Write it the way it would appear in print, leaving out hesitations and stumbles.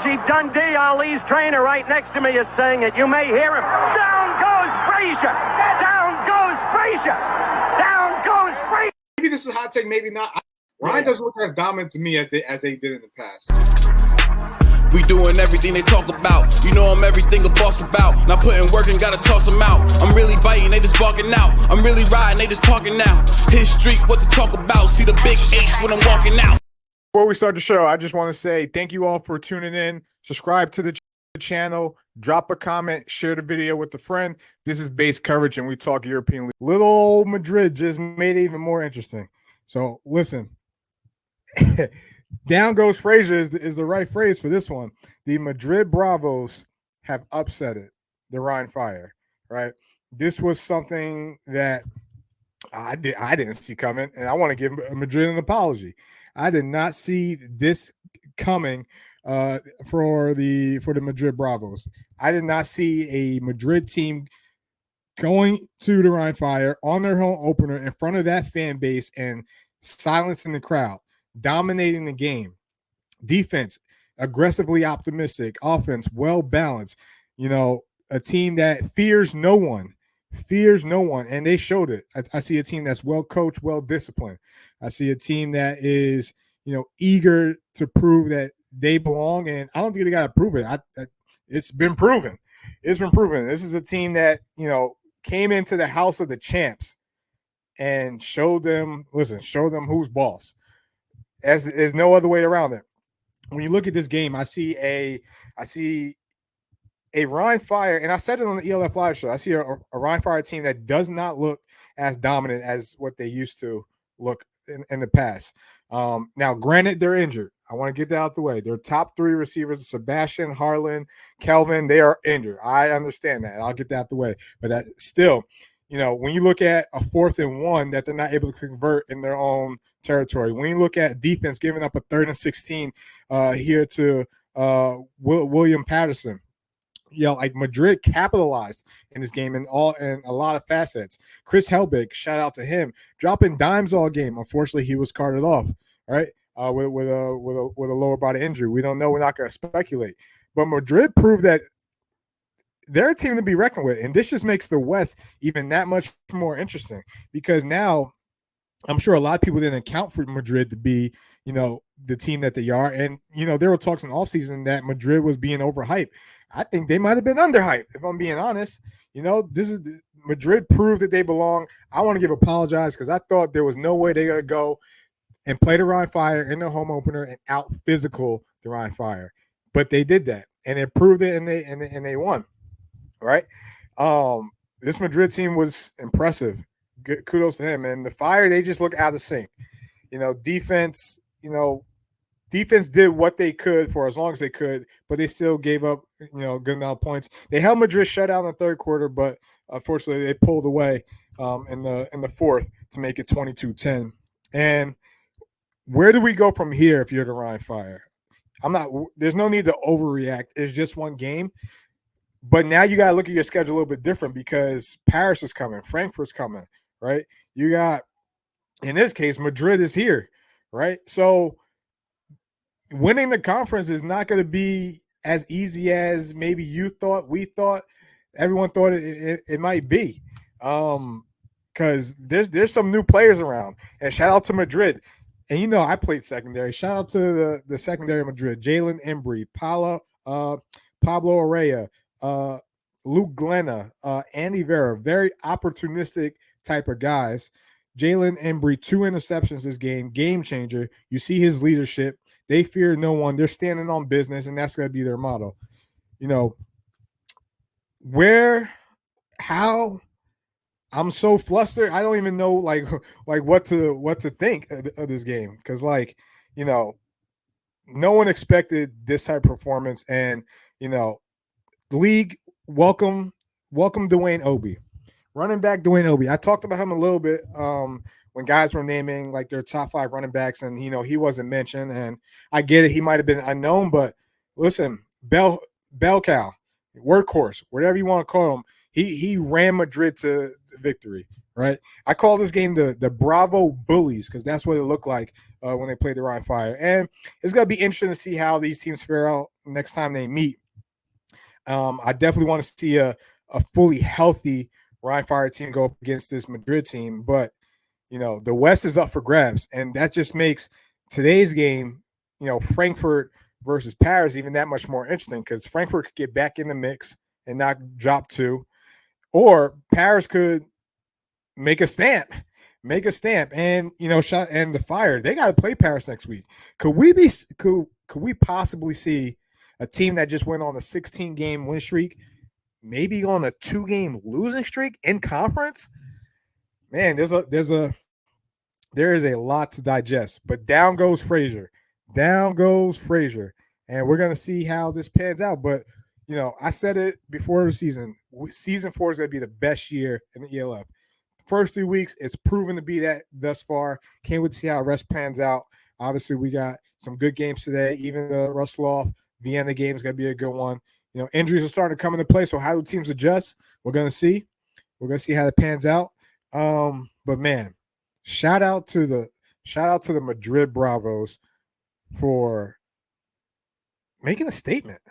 Gucci Dundee, Ali's trainer, right next to me is saying it. You may hear him. Down goes Frazier! Down goes Frazier! Down goes Frazier! Maybe this is a hot take, maybe not. Ryan doesn't look as dominant to me as they did in the past. We doing everything they talk about. You know I'm everything a boss about. Not putting work and gotta toss them out. I'm really biting, they just barking out. I'm really riding, they just talking now. His street, what to talk about. See the big H when I'm walking out. Before we start the show, I just want to say thank you all for tuning in. Subscribe to the channel, drop a comment, share the video with a friend. This is base coverage and we talk European League. Little old Madrid just made it even more interesting. So listen. Down goes Frazier is the right phrase for this one. The Madrid Braavos have upset it, the Rhein Fire, right? This was something that I didn't see coming, and I want to give Madrid an apology. I did not see this coming for the Madrid Braavos. I did not see a Madrid team going to the Rhein Fire on their home opener in front of that fan base and silencing the crowd. Dominating the game, defense aggressively optimistic, offense well balanced. You know, a team that fears no one, and they showed it. I see a team that's well coached, well disciplined. I see a team that is, eager to prove that they belong, and I don't think they got to prove it. It's been proven. It's been proven. This is a team that came into the house of the champs and showed them who's boss. There's no other way around it. When you look at this game, I see a Rhein Fire, and I said it on the ELF Live show. I see a Rhein Fire team that does not look as dominant as what they used to look in the past. Now, granted, they're injured. I want to get that out the way. Their top three receivers, Sebastian, Harlan, Kelvin, they are injured. I understand that. I'll get that out the way. But that still, when you look at a 4th and 1 that they're not able to convert in their own territory, when you look at defense giving up a 3rd and 16 here to William Patterson, like Madrid capitalized in this game in a lot of facets. Chris Helbig, shout out to him, dropping dimes all game. Unfortunately, he was carted off, right, with a lower body injury. We don't know. We're not going to speculate. But Madrid proved that they're a team to be reckoned with, and this just makes the West even that much more interesting because now I'm sure a lot of people didn't account for Madrid to be, the team that they are. And, there were talks in offseason that Madrid was being overhyped. I think they might have been underhyped, if I'm being honest. This is Madrid proved that they belong. I want to apologize because I thought there was no way they going to go and play the Rhein Fire in the home opener and out physical the Rhein Fire. But they did that, and it proved it, and they won. Right. This Madrid team was impressive. Good, kudos to him. And the Fire, they just look out of sync. Defense did what they could for as long as they could, but they still gave up, good amount of points. They held Madrid shut out in the 3rd quarter, but unfortunately they pulled away in the 4th to make it 22-10. And where do we go from here if you're the Rhein Fire? There's no need to overreact. It's just one game. But now you got to look at your schedule a little bit different because Paris is coming, Frankfurt's coming, right? You got, in this case, Madrid is here, right? So winning the conference is not going to be as easy as maybe you thought, we thought, everyone thought it might be. Because there's some new players around. And shout out to Madrid. And I played secondary. Shout out to the secondary of Madrid. Jalen Embry, Pablo Araya, Luke Glenna, Andy Vera, very opportunistic type of guys. Jalen Embry, 2 interceptions this game changer. You see his leadership. They fear no one. They're standing on business, and that's going to be their motto. How I'm so flustered. I don't even know like what to think of this game because no one expected this type of performance, and the league welcome Dwayne Obi, running back Dwayne Obi. I talked about him a little bit when guys were naming like their top 5 running backs, and he wasn't mentioned, and I get it. He might have been unknown, but listen, bell cow, workhorse, whatever you want to call him. He ran Madrid to victory, right? I call this game the Braavos Bullies because that's what it looked like when they played the Rhein Fire. And it's going to be interesting to see how these teams fare out next time they meet. I definitely want to see a fully healthy Rhein Fire team go up against this Madrid team. But, the West is up for grabs. And that just makes today's game, Frankfurt versus Paris even that much more interesting because Frankfurt could get back in the mix and not drop 2. Or Paris could make a stamp. And and the Fire, they got to play Paris next week. Could we possibly see a team that just went on a 16-game win streak, maybe on a 2-game losing streak in conference? Man, there is a lot to digest. But down goes Frazier. And we're gonna see how this pans out. But I said it before the season. Season 4 is going to be the best year in the ELF. First 3 weeks, it's proven to be that thus far. Can't wait to see how the rest pans out. Obviously, we got some good games today. Even the Russell Vienna game is going to be a good one. Injuries are starting to come into play. So how do teams adjust? We're going to see. We're going to see how it pans out. But man, shout out to the Madrid Braavos for making a statement.